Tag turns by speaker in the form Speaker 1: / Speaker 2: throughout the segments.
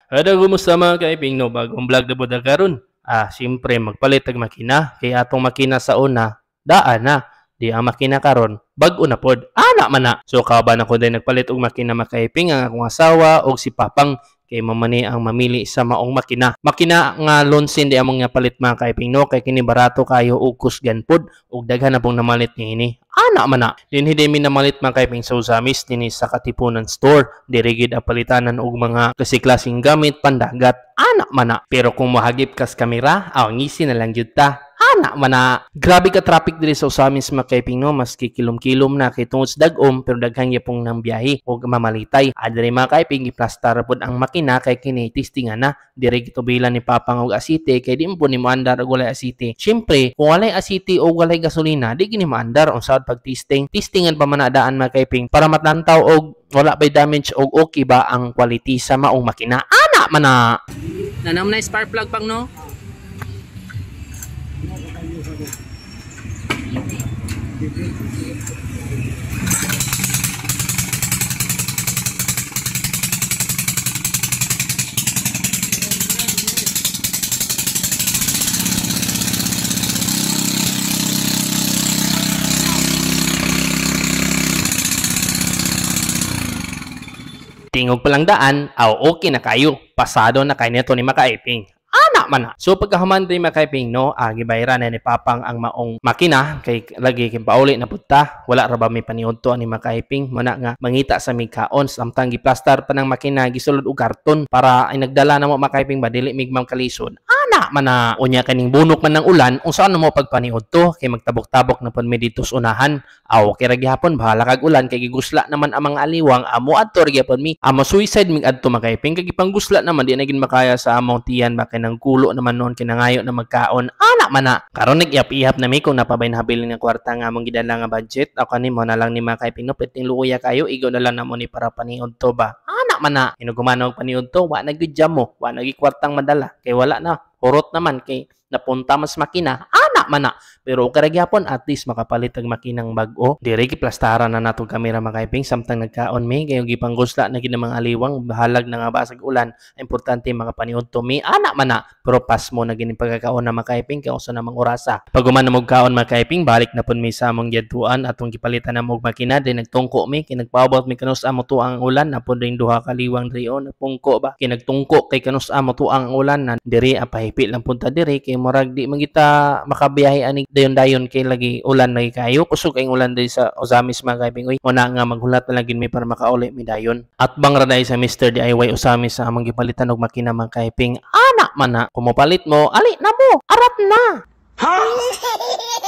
Speaker 1: Ada kumusta mga kaiping no bagong vlog na budak karon. Siyempre magpalit og makina kay atong makina sa una daan na. Di ang makina karon bag-o na pod. Ana man na. So kauban ako din nagpalit og makina mga kaiping ang akong asawa og si Papang kay mamani ang mamili sa maong makina. Makina nga lonsin di among nga palit mga kaiping no kay kini barato kayo og kusgan pod og daghan na pong namalit niini. Ana man na. Dinhi mi namalit mga kaiping sa Usamis dinhi sa Katipunan Store. Diri gid ang palitanan og mga kasi-klaseng gamit pandagat. Ana man na. Pero kung mahagip kas kamera, ngisi na lang jud ta. Ana man na. Grabe ka traffic diri sa Usamis mga kaiping no, maski kilom-kilom na kay tungod sa dag-om pero daghan gyapon nang biyahe og mamalitay. Diri mga kaiping giplastar pod ang makina kay kini testingan na. Diri gitubilan ni Papang og asite kay di mo ni maandar og walay asite. Syempre, kung walay asite o walay gasolina, di gini maandar unsad pag testingan pa man daan mga kaiping para matantaw og wala bay damage og okay ba ang quality sa maong makina. Ana man na. Nanam na spark plug pang no. Tingog pa lang daan, okay na kayo. Pasado na kayo nito ni makaiping. Ana man na. So pagkahuman rin makaiping no, gibayran na ni Papang ang maong makina kay lagi kin pauli na putta. Wala ra ba may paniudto ni makaiping mana nga mangita sa mikaon samtang giplastar pa ng makina gisulod og karton para ay nagdala na mo makaiping ba dili migmam kalisod. Ana man na. Unya kaning bunok man ng ulan unsa ano mo pagpaniudto kay magtabok-tabok na pud mi dito sa unahan. Okay ra gihapon bahala kag ulan kay gigusla naman ang mga aliwang amo adto ra gyapon mi. Amo suicide mig adto makaiping kay gipanggusla naman di na gid makaya sa among tiyan ba kay nang kulo naman noon kinangayo na magkaon. Ana man na. Karon nag-ihap-ihap na mi kung napabay na habilin nga kwarta nga among gidala nga budget. Ako ni mo na lang ni makaiping no peting luya kayo igo na lang namo ni para paniudto ba. Ana man na. Inuguman og paniudto wa na gid mo. Wa na gid kwartang madala kay wala na. Hurot naman kay napunta mas makina. Ana man na. Pero okay ra gyapon at least makapalit og makinang bag-o. Diri giplastaran na nato kamera makaiping samtang nagkaon mi kay gipanggusla na gid mga aliwang bahalag na nga basag ulan. Importante makapaniudto mi. Ana man na. Pero pas mo na gini pagkakaon na makaiping kay usa namang orasa. Pag human na mo kaon makaiping balik na pud mi sa among giadtuan atong gipalitan na og makina din nagtungko mi kay nagpaabot mi kanus amo to ang ulan na pud ring duha ka liwang riyon pungko ba kay nagtungko kay kanus amo to ang ulan na diri apahipil lang punta diri kay murag di magita makabiyahe ani dayon-dayon kay lagi ulan lagi kayo kusog kay ulan diri sa Usamis mga kaiping. Uy una nga maghulat na lang mi para makauli mi dayon. At bang ra sa Mr. DIY Usamis sa among gipalitan og makina mga kaiping. Ana man na. Kung mapalit mo, ali na mo. Arat na.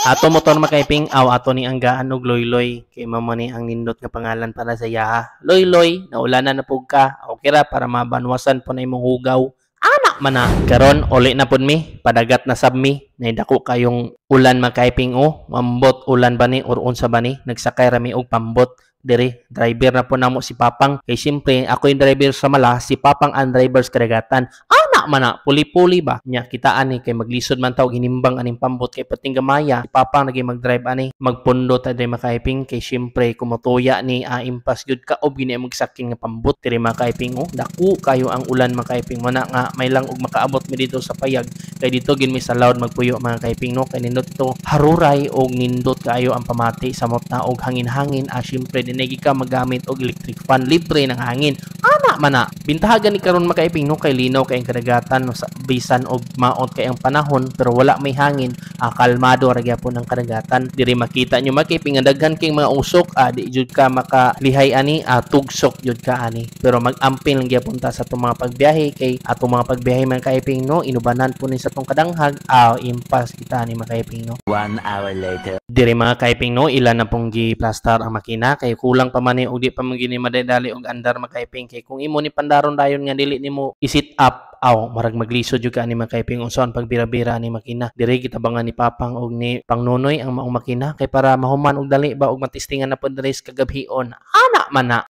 Speaker 1: Ato motor makaiping ato ni anggaan og Loyloy kay mamo ni ang nindot nga pangalan para sa yaha. Loyloy, naulanan na pug ka. Okay ra para mabanwasan po na imong hugaw. Ana man na. Karon uli na pud mi, padagat na sab mi. Naidako kayong ulan makaiping mambot ulan ba ni or unsa ba ni? Nagsakay ra mi og pambot. Diri driver na po namo si Papang kay siyempre ako yung driver sa Mala, si Papang ang driver sa Karagatan. Ana man na, puli-puli ba nya kitaan ni kay maglisod man taw ginimbang aning pambot kay pating gamaya si Papang naging mag-drive ani magpundo ta diri makaiping kay siyempre kumutuya ni impas gyud ka og gini magsaking nga pambot diri makaiping daku kayo ang ulan makaiping mana nga may lang og makaabot mi dito sa payag kay dito gin mi sa loud magpuyo mga kaiping no kay nindot ito haruray og nindot kayo ang pamati samot na og hangin-hangin siyempre dinagi ka magamit og electric fan libre ng hangin. Ana man na. Bintahagan ni karon makaiping no kay linaw kay ang kadagatan no, sa bisan og maot kay ang panahon pero wala may hangin kalmado ra gyapon ang kadagatan. Diri makita nyo makaiping nga daghan kay mga usok di jud ka makalihay ani tugsok jud ka ani. Pero mag-amping lang gyapon ta sa atong mga pagbiyahe kay atong mga pagbiyahe mga kaiping no inubanan po ni sa tong kadanghag impas kita ni makaiping no.
Speaker 2: 1 hour later.
Speaker 1: Diri mga kaiping no ilan na pong gi-plaster ang makina kay kulang pa man ni og di pa man gini madadali og andar makaiping kay kung imo ni pandaron dayon nga dili nimo i-sit up marag maglisod jud ka ni makaiping unsaon pagbira-bira ni makina. Diri gitabangan ni Papang og ni Pangnonoy ang maong makina kay para mahuman og dali ba og matistingan na pud diri sa kagabhion. Ana man na.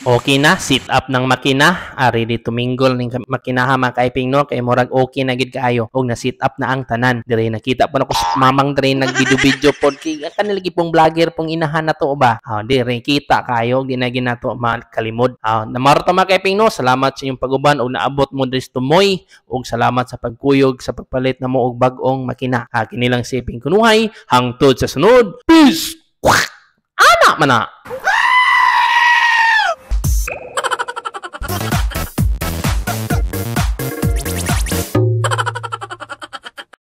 Speaker 1: Okay na, sit up ng makina, ready to mingle ning makinaha mga kaiping no, kay murag okay na gid kaayo og na sit up na ang tanan. Dire nakita pa nako mamang dire nagvideo-video pod kay kanilagi pong vlogger pong inahan na to ba. Dire kita kayo og di na ginato makalimod. Namarto mga kaiping no, salamat sa inyong paguban og naabot mo diri sa tumoy og salamat sa pagkuyog sa pagpalit na mo og bag-ong makina. Kini lang si Iping Kunuhay hangtod sa sunod. Peace. Ana man na.